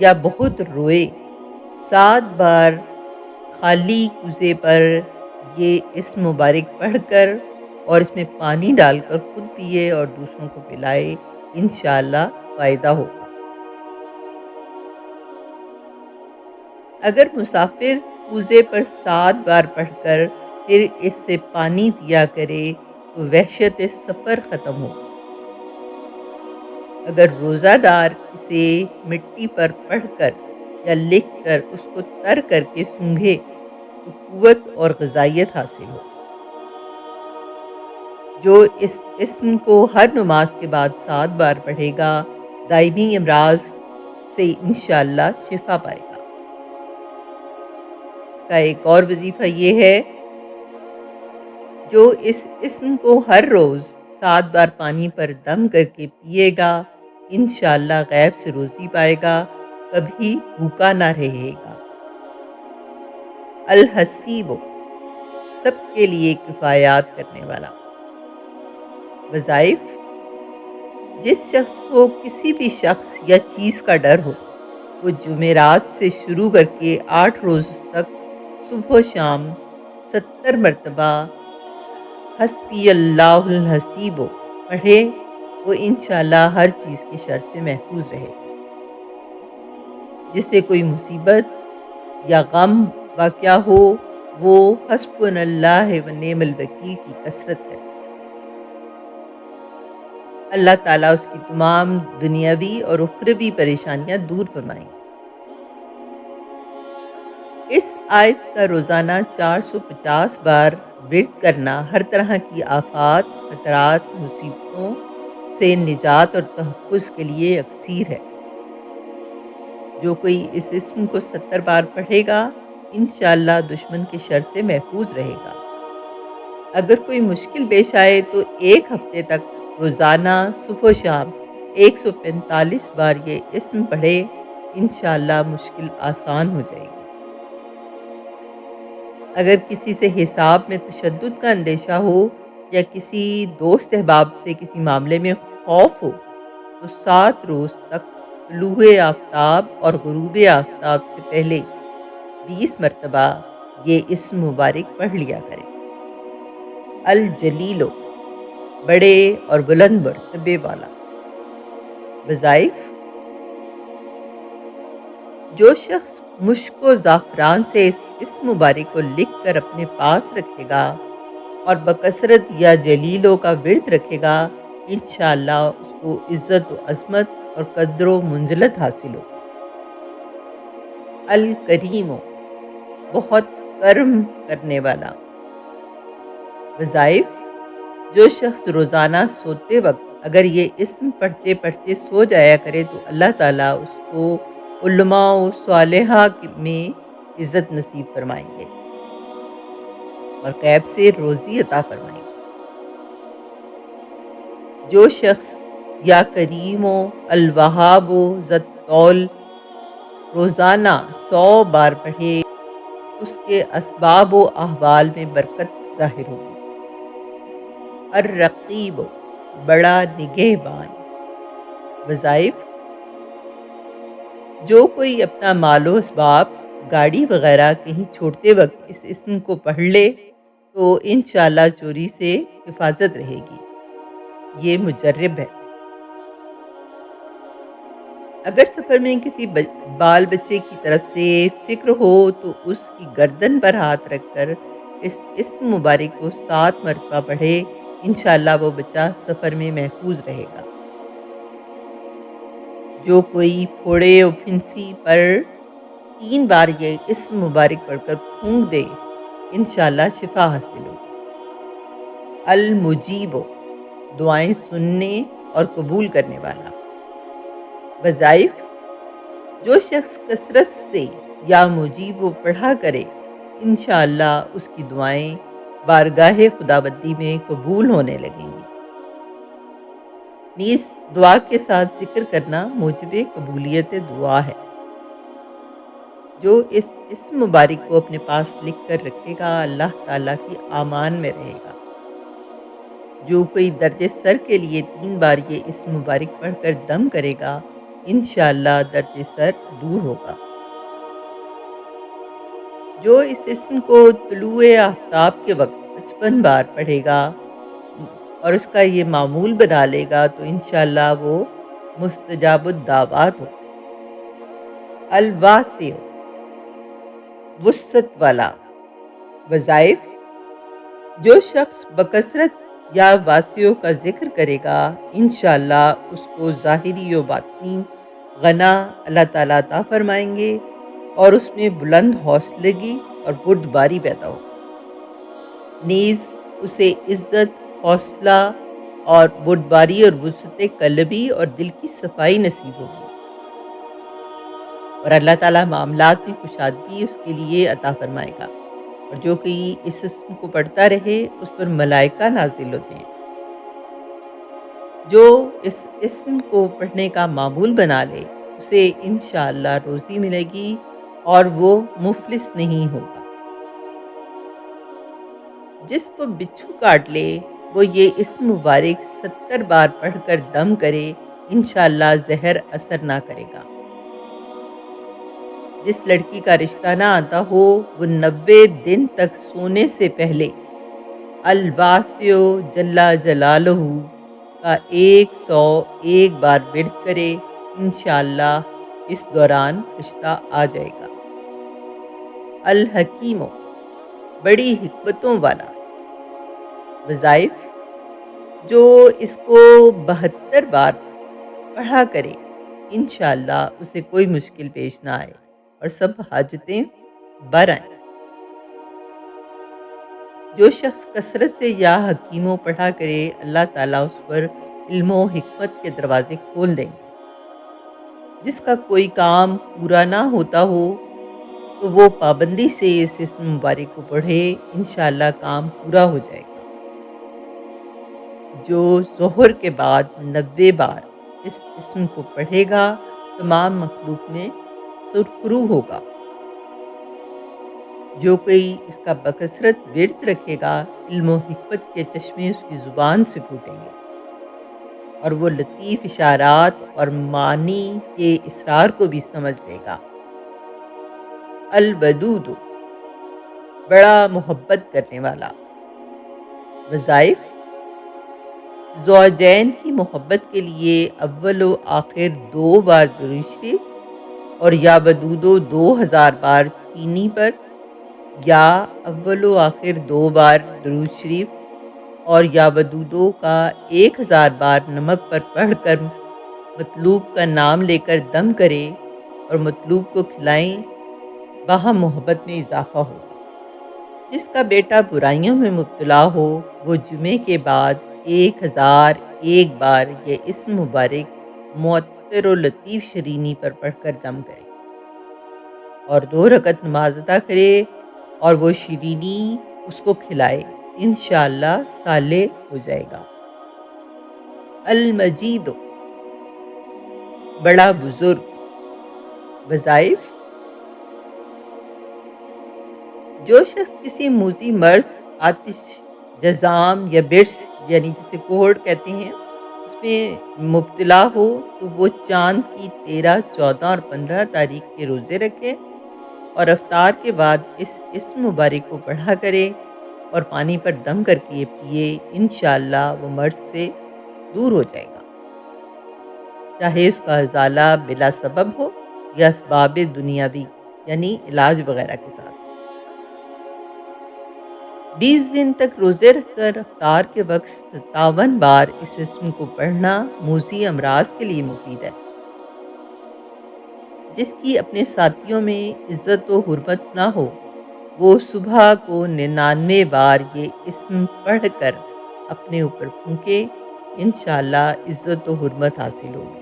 یا بہت روئے، 7 بار خالی کوزے پر یہ اسم مبارک پڑھ کر اور اس میں پانی ڈال کر خود پیے اور دوسروں کو پلائے، انشاءاللہ فائدہ ہوگا۔ اگر مسافر کوزے پر 7 بار پڑھ کر پھر اس سے پانی پیا کرے تو وحشت سفر ختم ہوگی۔ اگر روزہ دار اسے مٹی پر پڑھ کر یا لکھ کر اس کو تر کر کے سونگھے تو قوت اور غذائیت حاصل ہو۔ جو اس اسم کو ہر نماز کے بعد 7 بار پڑھے گا، دائمی امراض سے انشاءاللہ شفا پائے گا۔ اس کا ایک اور وظیفہ یہ ہے، جو اس اسم کو ہر روز 7 بار پانی پر دم کر کے پیے گا، انشاءاللہ غیب سے روزی پائے گا، کبھی بھوکا نہ رہے گا۔ الحسیب، سب کے لیے کفایات کرنے والا۔ وظائف: جس شخص کو کسی بھی شخص یا چیز کا ڈر ہو، وہ جمعرات سے شروع کر کے 8 روز تک صبح و شام 70 مرتبہ حسبی اللہ الحسیب پڑھے، وہ انشاءاللہ ہر چیز کے شر سے محفوظ رہے گا۔ جسے کوئی مصیبت یا غم واقع ہو، وہ حسبنا اللہ و نعم الوکیل کی کثرت کرے، اللہ تعالیٰ اس کی تمام دنیاوی اور اخروی پریشانیاں دور فرمائیں گے۔ اس آیت کا روزانہ 450 بار ورد کرنا ہر طرح کی آفات، خطرات، مصیبتوں سے نجات اور تحفظ کے لیے یکسیر ہے۔ جو کوئی اس اسم کو 70 بار پڑھے گا، انشاءاللہ دشمن کے شر سے محفوظ رہے گا۔ اگر کوئی مشکل پیش آئے تو 1 ہفتے تک روزانہ صبح و شام 145 بار یہ اسم پڑھے، انشاءاللہ مشکل آسان ہو جائے گی۔ اگر کسی سے حساب میں تشدد کا اندیشہ ہو یا کسی دوست احباب سے کسی معاملے میں خوف ہو تو 7 روز تک طلوع آفتاب اور غروب آفتاب سے پہلے 20 مرتبہ یہ اسم مبارک پڑھ لیا کرے۔ الجلیل، بڑے اور بلند مرتبے والا۔ وظائف: جو شخص مشک و زعفران سے اس اسم مبارک کو لکھ کر اپنے پاس رکھے گا اور بکثرت یا جلیلوں کا ورد رکھے گا، انشاءاللہ اس کو عزت و عظمت اور قدر و منزلت حاصل ہوگی۔ الکریم، بہت کرم کرنے والا۔ وظائف: جو شخص روزانہ سوتے وقت اگر یہ اسم پڑھتے پڑھتے سو جایا کرے تو اللہ تعالیٰ اس کو علماء و صالحہ میں عزت نصیب فرمائیں گے اور غیب سے روزی عطا فرمائیں گے۔ جو شخص یا کریم و الوہاب و ذی الطول روزانہ 100 بار پڑھے، اس کے اسباب و احوال میں برکت ظاہر ہوگی۔ الرقیب، بڑا نگہبان۔ وظائف: جو کوئی اپنا مال و اسباب، گاڑی وغیرہ کہیں چھوڑتے وقت اس اسم کو پڑھ لے تو انشاءاللہ چوری سے حفاظت رہے گی، یہ مجرب ہے۔ اگر سفر میں کسی بال بچے کی طرف سے فکر ہو تو اس کی گردن پر ہاتھ رکھ کر اس اسم مبارک کو 7 مرتبہ پڑھے، انشاءاللہ وہ بچہ سفر میں محفوظ رہے گا۔ جو کوئی پھوڑے و پھنسی پر 3 بار یہ اسم مبارک پڑھ کر پھونک دے، انشاءاللہ شفا حاصل ہوگی۔ المجیب، دعائیں سننے اور قبول کرنے والا۔ وظائف: جو شخص کثرت سے یا مجیب و پڑھا کرے، انشاءاللہ اس کی دعائیں بارگاہ خداوندی میں قبول ہونے لگیں گی۔ نیز دعا کے ساتھ ذکر کرنا موجب قبولیت دعا ہے۔ جو اس اسم مبارک کو اپنے پاس لکھ کر رکھے گا، اللہ تعالیٰ کی امان میں رہے گا۔ جو کوئی درد سر کے لیے 3 بار یہ اسم مبارک پڑھ کر دم کرے گا، انشاءاللہ درد سر دور ہوگا۔ جو اس اسم کو طلوع آفتاب کے وقت 55 بار پڑھے گا اور اس کا یہ معمول بنا لے گا تو انشاءاللہ وہ مستجاب الدعوات ہو۔ الواسع، وسعت والا۔ وظائف: جو شخص بکثرت یا واسعوں کا ذکر کرے گا انشاءاللہ اس کو ظاہری و باطنی غنا اللہ تعالیٰ عطا فرمائیں گے اور اس میں بلند حوصلگی اور بردباری پیدا ہو، نیز اسے عزت، حوصلہ اور بردباری اور وسعت قلبی اور دل کی صفائی نصیب ہوگی، اور اللہ تعالیٰ معاملات میں کشادگی اس کے لیے عطا فرمائے گا، اور جو کوئی اس اسم کو پڑھتا رہے اس پر ملائکہ نازل ہوتے ہیں۔ جو اس اسم کو پڑھنے کا معمول بنا لے اسے انشاءاللہ روزی ملے گی اور وہ مفلس نہیں ہوگا۔ جس کو بچھو کاٹ لے وہ یہ اسم مبارک 70 بار پڑھ کر دم کرے، انشاءاللہ زہر اثر نہ کرے گا۔ جس لڑکی کا رشتہ نہ آتا ہو وہ 90 دن تک سونے سے پہلے الواسع جل جلالہ کا 101 بار ورد کرے، انشاءاللہ اس دوران رشتہ آ جائے گا۔ الحکیم، بڑی حکمتوں والا۔ وظائف: جو اس کو 72 بار پڑھا کرے انشاءاللہ اسے کوئی مشکل پیش نہ آئے اور سب حاجتیں بر آئیں۔ جو شخص کثرت سے یا حکیموں پڑھا کرے اللہ تعالیٰ اس پر علم و حکمت کے دروازے کھول دیں گے۔ جس کا کوئی کام پورا نہ ہوتا ہو تو وہ پابندی سے اس اسم مبارک کو پڑھے، انشاءاللہ کام پورا ہو جائے گا۔ جو ظہر کے بعد 90 بار اس اسم کو پڑھے گا تمام مخلوق میں سرخرو ہوگا۔ جو کوئی اس کا بکثرت ورد رکھے گا علم و حکمت کے چشمے اس کی زبان سے پھوٹیں گے اور وہ لطیف اشارات اور معنی کے اسرار کو بھی سمجھ لے گا۔ الودود، بڑا محبت کرنے والا۔ وظائف: زوجین کی محبت کے لیے اول و آخر 2 بار درود شریف اور یا ودودو 2000 بار چینی پر، یا اول و آخر 2 بار درود شریف اور یا ودودو کا 1000 بار نمک پر پڑھ کر مطلوب کا نام لے کر دم کرے اور مطلوب کو کھلائیں، باہم محبت میں اضافہ ہوگا۔ جس کا بیٹا برائیوں میں مبتلا ہو وہ جمعے کے بعد 1001 بار یہ اسم مبارک معطر و لطیف شرینی پر پڑھ کر دم کرے اور 2 رکعت نماز ادا کرے اور وہ شرینی اس کو کھلائے، انشاءاللہ صالح ہو جائے گا۔ المجید، بڑا بزرگ۔ وظائف: جو شخص کسی موذی مرض، آتش، جذام یا برس یعنی جسے کوہڑ کہتے ہیں اس میں مبتلا ہو تو وہ چاند کی 13، 14 اور 15 تاریخ کے روزے رکھے اور افطار کے بعد اس اسم مبارک کو پڑھا کرے اور پانی پر دم کر کے پیے، انشاءاللہ وہ مرض سے دور ہو جائے گا، چاہے اس کا ازالہ بلا سبب ہو یا اسباب دنیاوی یعنی علاج وغیرہ کے ساتھ۔ 20 دن تک روزے رکھ کر افطار کے وقت 57 بار اس اسم کو پڑھنا موذی امراض کے لیے مفید ہے۔ جس کی اپنے ساتھیوں میں عزت و حرمت نہ ہو وہ صبح کو 99 بار یہ اسم پڑھ کر اپنے اوپر پھونکے، انشاءاللہ عزت و حرمت حاصل ہوگی۔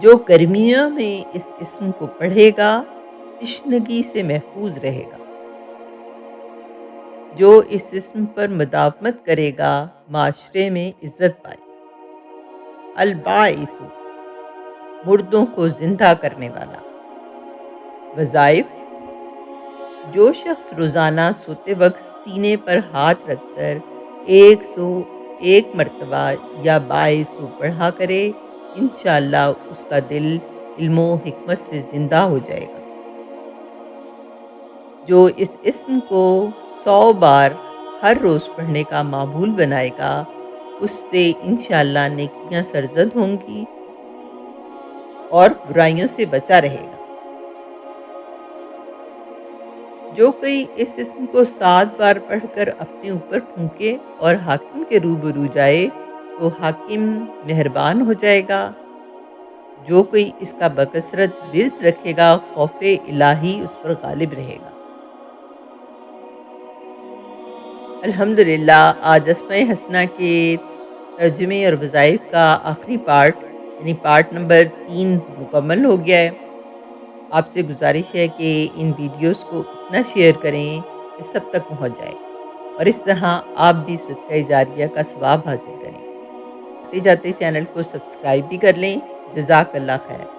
جو گرمیوں میں اس اسم کو پڑھے گا تشنگی سے محفوظ رہے گا۔ جو اس اسم پر مداومت کرے گا معاشرے میں عزت پائے۔ الباعث، مردوں کو زندہ کرنے والا۔ وظائف: جو شخص روزانہ سوتے وقت سینے پر ہاتھ رکھ کر ایک مرتبہ یا 22 پڑھا کرے، انشاءاللہ اس کا دل علم و حکمت سے زندہ ہو جائے گا۔ جو اس اسم کو 100 بار ہر روز پڑھنے کا معمول بنائے گا، اس سے انشاءاللہ نیکیاں سرزد ہوں گی اور برائیوں سے بچا رہے گا۔ جو کوئی اس اسم کو 7 بار پڑھ کر اپنے اوپر پھونکے اور حاکم کے روبرو جائے تو حاکم مہربان ہو جائے گا۔ جو کوئی اس کا بکثرت ورد رکھے گا، خوف الہی اس پر غالب رہے گا۔ الحمدللہ آج اسماء حسنہ کے ترجمے اور وظائف کا آخری پارٹ یعنی پارٹ نمبر 3 مکمل ہو گیا ہے۔ آپ سے گزارش ہے کہ ان ویڈیوز کو اتنا شیئر کریں کہ سب تک پہنچ جائے اور اس طرح آپ بھی صدقہ جاریہ کا ثواب حاصل کریں۔ آتے جاتے چینل کو سبسکرائب بھی کر لیں۔ جزاک اللہ خیر۔